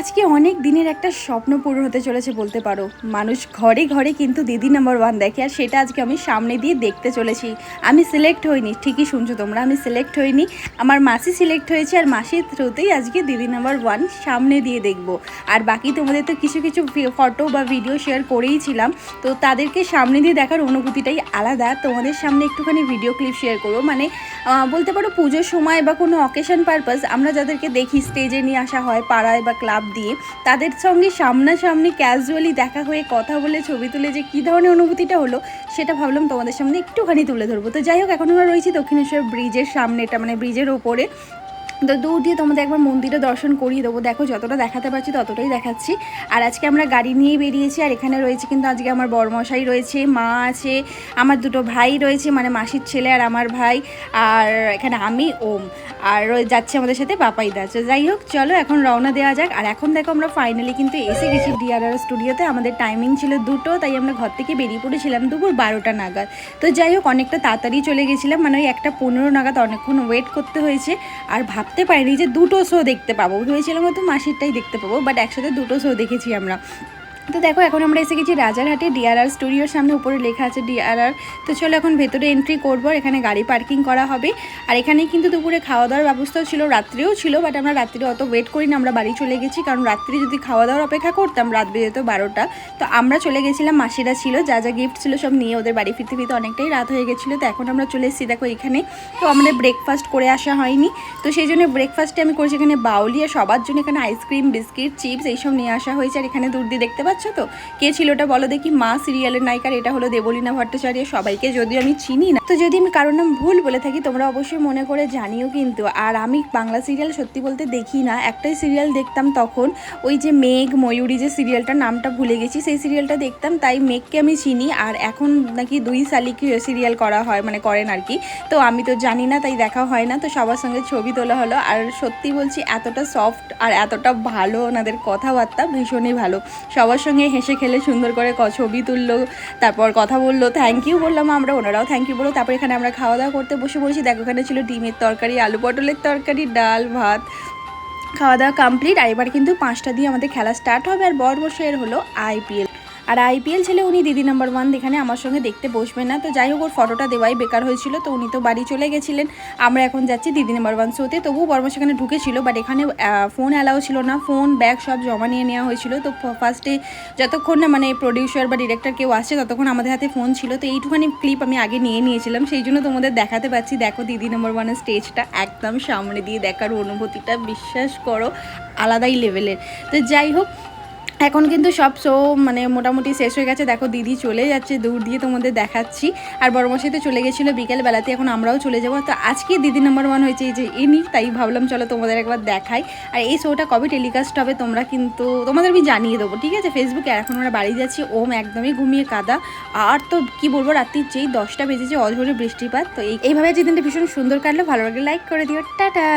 আজকে অনেক দিনের একটা স্বপ্ন পূরণ হতে চলেছে বলতে পারো। মানুষ ঘরে ঘরে কিন্তু দিদি নাম্বার ওয়ান দেখে, আর সেটা আজকে আমি সামনে দিয়ে দেখতে চলেছি। আমি সিলেক্ট হইনি, ঠিকই শুনছো তোমরা, আমি সিলেক্ট হইনি, আমার মাসি সিলেক্ট হয়েছে, আর মাসির থ্রুতেই আজকে দিদি নাম্বার ওয়ান সামনে দিয়ে দেখবো। আর বাকি তোমাদের তো কিছু কিছু ফটো বা ভিডিও শেয়ার করেইছিলাম, তো তাদেরকে সামনে দিয়ে দেখার অনুভূতিটাই আলাদা। তোমাদের সামনে একটুখানি ভিডিও ক্লিপ শেয়ার করবো, মানে বলতে পারো পুজোর সময় বা কোনো অকেশন পারপাস আমরা যাদেরকে দেখি স্টেজে নিয়ে আসা হয় পাড়ায় বা ক্লাব দিয়ে, তাদের সঙ্গে সামনাসামনি ক্যাজুয়ালি দেখা হয়ে কথা বলে ছবি তুলে যে কী ধরনের অনুভূতিটা হলো, সেটা ভাবলাম তোমাদের সামনে একটুখানি তুলে ধরবো। তো যাই হোক, এখন আমরা রয়েছি দক্ষিণেশ্বর ব্রিজের সামনে, এটা মানে ব্রিজের ওপরে। তো দূর দিয়ে তোমাদের একবার মন্দিরে দর্শন করিয়ে দেবো। দেখো যতটা দেখাতে পারছি ততটাই দেখাচ্ছি। আর আজকে আমরা গাড়ি নিয়ে বেরিয়েছি, আর এখানে রয়েছে কিন্তু আজকে আমার বড়মশাই রয়েছে, মা আছে, আমার দুটো ভাই রয়েছে, মানে মাসির ছেলে আর আমার ভাই, আর এখানে আমি ওম, আর যাচ্ছে আমাদের সাথে পাপাইদা। তো যাই হোক, চলো এখন রওনা দেওয়া যাক। আর এখন দেখো আমরা ফাইনালি কিন্তু এসে গেছি ডিআরআর স্টুডিওতে। আমাদের টাইমিং ছিল 2টো, তাই আমরা ঘর থেকে বেরিয়ে পড়েছিলাম দুপুর 12টা নাগাদ। তো যাই হোক, অনেকটা তাড়াতাড়ি চলে গেছিলাম, মানে ওই 1:15 নাগাদ অনেকক্ষণ ওয়েট করতে হয়েছে। আর ভাবতে পারিনি যে দুটো শো দেখতে পাবো, ভেবেছিলাম হয়তো মাসিরটাই দেখতে পাবো, বাট একসাথে দুটো শো দেখেছি আমরা। তো দেখো এখন আমরা এসে গেছি রাজারহাটে ডিআরআর স্টুডিওর সামনে, উপরে লেখা আছে ডিআরআর। তো চলো এখন ভেতরে এন্ট্রি করবো, এখানে গাড়ি পার্কিং করা হবে। আর এখানেই কিন্তু দুপুরে খাওয়া দাওয়ার ব্যবস্থাও ছিল, রাত্রেও ছিল, বাট আমরা রাত্রে অত ওয়েট করি না, আমরা বাড়ি চলে গেছি, কারণ রাত্রে যদি খাওয়া দাওয়ার অপেক্ষা করতাম রাত বেজে যেত 12টা। তো আমরা চলে গেছিলাম, মাসিরা ছিল, যা যা গিফট ছিল সব নিয়ে ওদের বাড়ি ফিরতে ফিরতে অনেকটাই রাত হয়ে গেছিলো। তো এখন আমরা চলে এসেছি দেখো এখানে। তো আমাদের ব্রেকফাস্ট করে আসা হয়নি, তো সেই জন্য ব্রেকফাস্টে আমি করেছি এখানে বাউলি, আর সবার জন্য এখানে আইসক্রিম, বিস্কিট, চিপস এইসব নিয়ে আসা হয়েছে। আর এখানে দূর দিয়ে দেখতে পাচ্ছ তো কে ছিল ওটা বলো দেখি? মা সিরিয়ালের নায়িকার, এটা হলো দেবলীনা ভট্টাচার্য। সবাইকে যদিও আমি চিনি না, তো যদি আমি কারোর নাম ভুল বলে থাকি তোমরা অবশ্যই মনে করে জানিও কিন্তু। আর আমি বাংলা সিরিয়াল সত্যি বলতে দেখি না, একটাই সিরিয়াল দেখতাম তখন, ওই যে মেঘ ময়ূরী যে সিরিয়ালটার নামটা ভুলে গেছি, সেই সিরিয়ালটা দেখতাম, তাই মেঘকে আমি চিনি। আর এখন নাকি 2 শালিক সিরিয়াল করা হয়, মানে করেন আর কি, তো আমি তো জানি না, তাই দেখা হয় না। তো সবার সঙ্গে ছবি তোলা হলো, আর সত্যি বলছি এতটা সফট আর এতটা ভালো ওনাদের কথাবার্তা, ভীষণই ভালো। সবার সঙ্গে হেসে খেলে সুন্দর করে ছবি তুললো, তারপর কথা বললো, থ্যাংক ইউ বললাম আমরা, ওনারাও থ্যাংক ইউ বললো। তারপর এখানে আমরা খাওয়া দাওয়া করতে বসে পড়েছি। দেখো এখানে ছিল ডিমের তরকারি, আলু পটলের তরকারি, ডাল ভাত, খাওয়া দাওয়া কমপ্লিট। আর এবার কিন্তু 5টা দিয়ে আমাদের খেলা স্টার্ট হবে। আর বড়মশাইয়ের হলো আইপিএল, আর আইপিএল ছেলে উনি দিদি নাম্বার ওয়ান এখানে আমার সঙ্গে দেখতে বসবে না। তো যাই হোক, ওর ফটোটা দেওয়াই বেকার হয়েছিল, তো উনি তো বাড়ি চলে গেছিলেন। আমরা এখন যাচ্ছি দিদি নাম্বার ওয়ান শোতে। তবুও বর্মা সেখানে ঢুকেছিল, বাট এখানে ফোন অ্যালাউ ছিল না, ফোন ব্যাগ সব জমা নিয়ে নেওয়া হয়েছিল। তো ফার্স্টে যতক্ষণ না মানে প্রডিউসার বা ডিরেক্টর কেউ আসছে ততক্ষণ আমাদের হাতে ফোন ছিল। তো এইটুখানি ক্লিপ আমি আগে নিয়ে নিয়েছিলাম, সেই জন্য তোমাদের দেখাতে পাচ্ছি। দেখো দিদি নাম্বার ওয়ানের স্টেজটা একদম সামনে দিয়ে দেখার অনুভূতিটা বিশ্বাস করো আলাদাই লেভেলের। তো যাই হোক, এখন কিন্তু সব শো মানে মোটামুটি শেষ হয়ে গেছে। দেখো দিদি চলে যাচ্ছে, দূর দিয়ে তোমাদের দেখাচ্ছি। আর বড়মশাই তো চলে গেছিলো বিকেলবেলাতে, এখন আমরাও চলে যাবো। তো আজকে দিদি নাম্বার ওয়ান হয়েছে এই যে ইনি, তাই ভাবলাম চলো তোমাদের একবার দেখাই। আর এই শোটা কবে টেলিকাস্ট হবে তোমরা কিন্তু তোমাদের আমি জানিয়ে দেবো, ঠিক আছে, ফেসবুকে। আর এখন আমরা বাড়ি যাচ্ছি, ওম একদমই ঘুমিয়ে কাদা। আর তো কি বলবো, রাত্রির যেই 10টা বেজেছে অঝোরে বৃষ্টিপাত। তো এইভাবে যে দিনটা ভীষণ সুন্দর কাটলো। ভালো লাগলে লাইক করে দিও, টাটা।